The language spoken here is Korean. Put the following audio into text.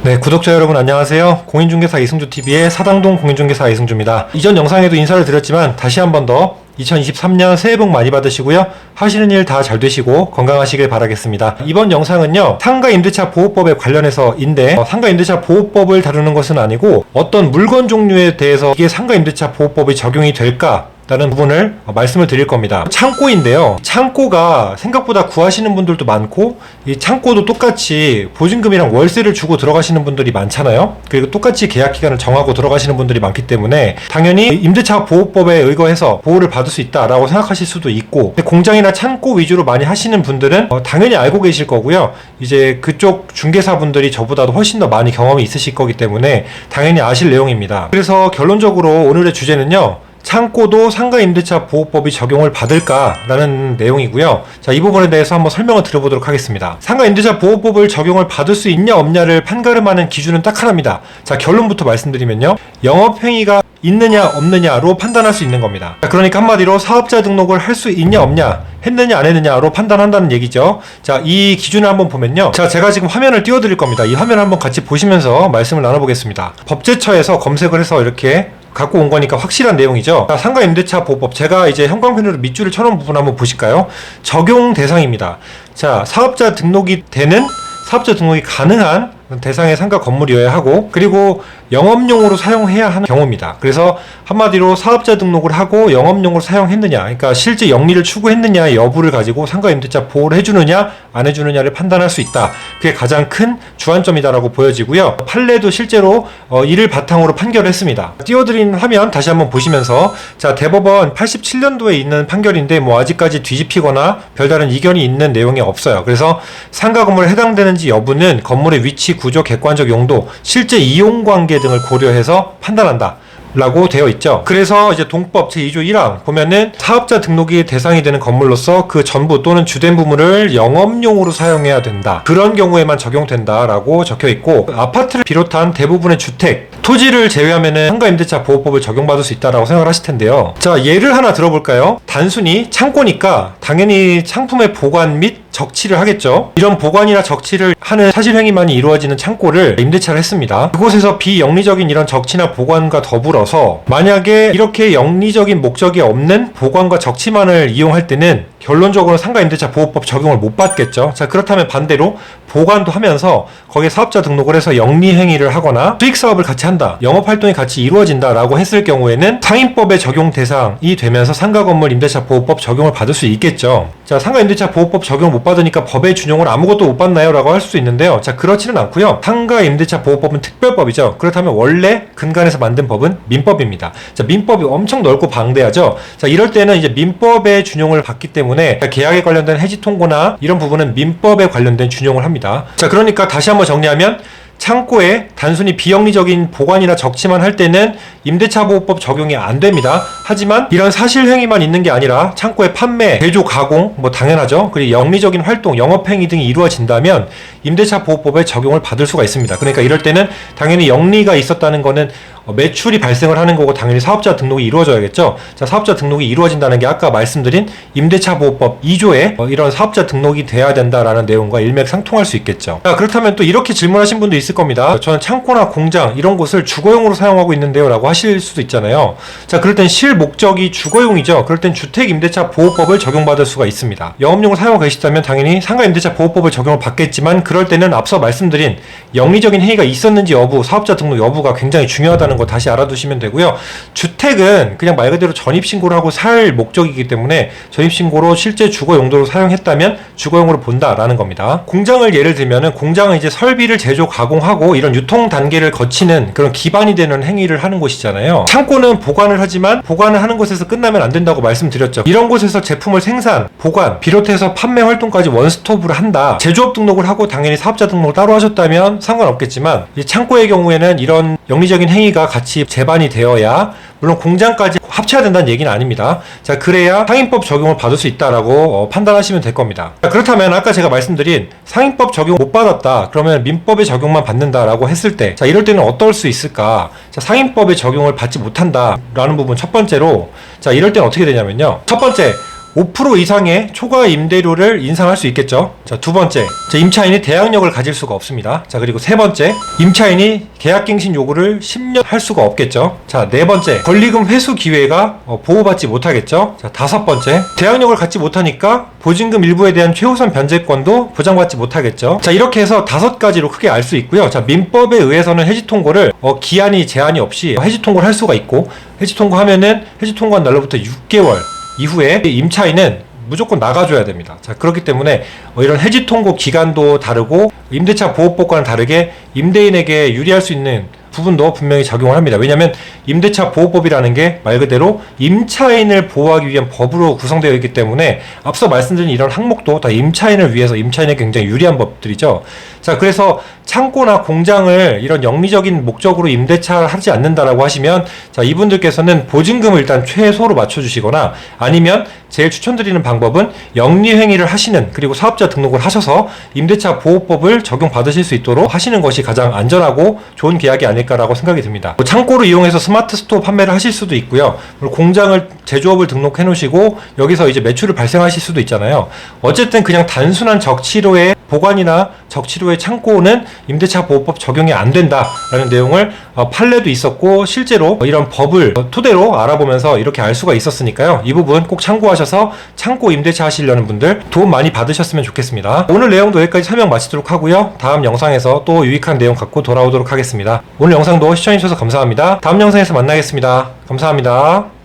네, 구독자 여러분 안녕하세요. 공인중개사 이승주TV의 사당동 공인중개사 이승주입니다. 이전 영상에도 인사를 드렸지만 다시 한 번 더 2023년 새해 복 많이 받으시고요. 하시는 일 다 잘 되시고 건강하시길 바라겠습니다. 이번 영상은요, 상가임대차 보호법에 관련해서인데 상가임대차 보호법을 다루는 것은 아니고 어떤 물건 종류에 대해서 이게 상가임대차 보호법이 적용이 될까? 라는 부분을 말씀을 드릴 겁니다. 창고인데요. 창고가 생각보다 구하시는 분들도 많고 이 창고도 똑같이 보증금이랑 월세를 주고 들어가시는 분들이 많잖아요. 그리고 똑같이 계약 기간을 정하고 들어가시는 분들이 많기 때문에 당연히 임대차 보호법에 의거해서 보호를 받을 수 있다라고 생각하실 수도 있고, 공장이나 창고 위주로 많이 하시는 분들은 당연히 알고 계실 거고요. 이제 그쪽 중개사분들이 저보다도 훨씬 더 많이 경험이 있으실 거기 때문에 당연히 아실 내용입니다. 그래서 결론적으로 오늘의 주제는요, 창고도 상가임대차 보호법이 적용을 받을까라는 내용이고요. 자, 이 부분에 대해서 한번 설명을 드려보도록 하겠습니다. 상가임대차 보호법을 적용을 받을 수 있냐 없냐를 판가름하는 기준은 딱 하나입니다. 자, 결론부터 말씀드리면요, 영업행위가 있느냐 없느냐로 판단할 수 있는 겁니다. 자, 그러니까 한마디로 사업자 등록을 할 수 있냐 없냐, 했느냐 안 했느냐로 판단한다는 얘기죠. 자, 이 기준을 한번 보면요, 자, 제가 지금 화면을 띄워드릴 겁니다. 이 화면을 한번 같이 보시면서 말씀을 나눠보겠습니다. 법제처에서 검색을 해서 이렇게 갖고 온 거니까 확실한 내용이죠. 자, 상가임대차 보호법, 제가 이제 형광펜으로 밑줄을 쳐놓은 부분 한번 보실까요? 적용 대상입니다. 자, 사업자 등록이 가능한 대상의 상가 건물이어야 하고, 그리고 영업용으로 사용해야 하는 경우입니다. 그래서 한마디로 사업자 등록을 하고 영업용으로 사용했느냐, 그러니까 실제 영리를 추구했느냐의 여부를 가지고 상가임대차 보호를 해주느냐 안 해주느냐를 판단할 수 있다. 그게 가장 큰 주안점이다라고 보여지고요. 판례도 실제로 이를 바탕으로 판결을 했습니다. 띄워드린 화면 다시 한번 보시면서, 자, 대법원 87년도에 있는 판결인데 아직까지 뒤집히거나 별다른 이견이 있는 내용이 없어요. 그래서 상가 건물에 해당되는지 여부는 건물의 위치, 구조, 객관적 용도, 실제 이용관계 등을 고려해서 판단한다 라고 되어 있죠. 그래서 이제 동법 제2조 1항 보면은 사업자 등록이 대상이 되는 건물로서 그 전부 또는 주된 부분을 영업용으로 사용해야 된다, 그런 경우에만 적용된다 라고 적혀 있고, 아파트를 비롯한 대부분의 주택, 토지를 제외하면은 상가임대차 보호법을 적용받을 수 있다라고 생각을 하실 텐데요. 자, 예를 하나 들어볼까요? 단순히 창고니까 당연히 상품의 보관 및 적치를 하겠죠. 이런 보관이나 적치를 하는 사실행위만이 이루어지는 창고를 임대차를 했습니다. 그곳에서 비영리적인 이런 적치나 보관과 더불어서 만약에 이렇게 영리적인 목적이 없는 보관과 적치만을 이용할 때는 결론적으로 상가임대차 보호법 적용을 못 받겠죠. 자, 그렇다면 반대로 보관도 하면서 거기에 사업자 등록을 해서 영리행위를 하거나 수익사업을 같이 한다, 영업활동이 같이 이루어진다라고 했을 경우에는 상임법의 적용 대상이 되면서 상가건물 임대차 보호법 적용을 받을 수 있겠죠. 자, 상가임대차 보호법 적용을 못 받으니까 법의 준용을 아무것도 못 받나요? 라고 할 수도 있는데요. 자, 그렇지는 않고요. 상가임대차 보호법은 특별법이죠. 그렇다면 원래 근간에서 만든 법은 민법입니다. 자, 민법이 엄청 넓고 방대하죠. 자, 이럴 때는 이제 민법의 준용을 받기 때문에 계약에 관련된 해지 통고나 이런 부분은 민법에 관련된 준용을 합니다. 자, 그러니까 다시 한번 정리하면, 창고에 단순히 비영리적인 보관이나 적치만 할 때는 임대차 보호법 적용이 안 됩니다. 하지만 이런 사실행위만 있는 게 아니라 창고의 판매, 제조, 가공, 당연하죠. 그리고 영리적인 활동, 영업행위 등이 이루어진다면 임대차 보호법에 적용을 받을 수가 있습니다. 그러니까 이럴 때는 당연히 영리가 있었다는 거는 매출이 발생을 하는 거고 당연히 사업자 등록이 이루어져야겠죠. 자, 사업자 등록이 이루어진다는 게 아까 말씀드린 임대차 보호법 2조에 이런 사업자 등록이 돼야 된다라는 내용과 일맥상통할 수 있겠죠. 자, 그렇다면 또 이렇게 질문하신 분도 있을 겁니다. 저는 창고나 공장 이런 곳을 주거용으로 사용하고 있는데요 라고 하실 수도 있잖아요. 자, 그럴 땐 실목적이 주거용이죠. 그럴 땐 주택임대차 보호법을 적용받을 수가 있습니다. 영업용으로 사용하고 계시다면 당연히 상가임대차 보호법을 적용을 받겠지만, 그럴 때는 앞서 말씀드린 영리적인 행위가 있었는지 여부, 사업자 등록 여부가 굉장히 중요하다는 거 다시 알아두시면 되고요. 주택은 그냥 말 그대로 전입신고를 하고 살 목적이기 때문에 전입신고로 실제 주거 용도로 사용했다면 주거용으로 본다라는 겁니다. 공장을 예를 들면은, 공장은 이제 설비를 제조, 가공하고 이런 유통 단계를 거치는 그런 기반이 되는 행위를 하는 곳이잖아요. 창고는 보관을 하지만 보관을 하는 곳에서 끝나면 안 된다고 말씀드렸죠. 이런 곳에서 제품을 생산, 보관, 비롯해서 판매 활동까지 원스톱으로 한다. 제조업 등록을 하고 당연히 사업자 등록을 따로 하셨다면 상관없겠지만, 이 창고의 경우에는 이런 영리적인 행위가 같이 재반이 되어야, 물론 공장까지 합쳐야 된다는 얘기는 아닙니다. 자, 그래야 상임법 적용을 받을 수 있다라고 판단하시면 될 겁니다. 자, 그렇다면 아까 제가 말씀드린 상임법 적용 못 받았다, 그러면 민법의 적용만 받는다라고 했을 때, 자, 이럴 때는 어떨 수 있을까? 자, 상임법의 적용을 받지 못한다라는 부분 첫 번째로, 자, 이럴 때는 어떻게 되냐면요. 첫 번째, 5% 이상의 초과 임대료를 인상할 수 있겠죠. 자, 두 번째, 임차인이 대항력을 가질 수가 없습니다. 자, 그리고 세 번째, 임차인이 계약갱신 요구를 10년 할 수가 없겠죠. 자, 네 번째, 권리금 회수 기회가 보호받지 못하겠죠. 자, 다섯 번째, 대항력을 갖지 못하니까 보증금 일부에 대한 최우선 변제권도 보장받지 못하겠죠. 자, 이렇게 해서 5가지로 크게 알 수 있고요. 자, 민법에 의해서는 해지 통고를 기한이 제한이 없이 해지 통고를 할 수가 있고, 해지 통고하면은 해지 통고한 날로부터 6개월 이후에 임차인은 무조건 나가줘야 됩니다. 자, 그렇기 때문에 이런 해지 통고 기간도 다르고 임대차 보호법과는 다르게 임대인에게 유리할 수 있는 부분도 분명히 적용을 합니다. 왜냐하면 임대차 보호법이라는 게 말 그대로 임차인을 보호하기 위한 법으로 구성되어 있기 때문에 앞서 말씀드린 이런 항목도 다 임차인을 위해서 임차인에게 굉장히 유리한 법들이죠. 자, 그래서 창고나 공장을 이런 영리적인 목적으로 임대차를 하지 않는다라고 하시면, 자, 이분들께서는 보증금을 일단 최소로 맞춰주시거나, 아니면 제일 추천드리는 방법은 영리행위를 하시는, 그리고 사업자 등록을 하셔서 임대차 보호법을 적용받으실 수 있도록 하시는 것이 가장 안전하고 좋은 계약이 아닐까라고 생각이 듭니다. 창고를 이용해서 스마트 스토어 판매를 하실 수도 있고요. 공장을, 제조업을 등록해 놓으시고 여기서 이제 매출을 발생하실 수도 있잖아요. 어쨌든 그냥 단순한 적치료의 보관이나 적치료의 창고는 임대차 보호법 적용이 안 된다라는 내용을 판례도 있었고, 실제로 이런 법을 토대로 알아보면서 이렇게 알 수가 있었으니까요. 이 부분 꼭 참고하셔서 창고 임대차 하시려는 분들 도움 많이 받으셨으면 좋겠습니다. 오늘 내용도 여기까지 설명 마치도록 하고요. 다음 영상에서 또 유익한 내용 갖고 돌아오도록 하겠습니다. 오늘 영상도 시청해주셔서 감사합니다. 다음 영상에서 만나겠습니다. 감사합니다.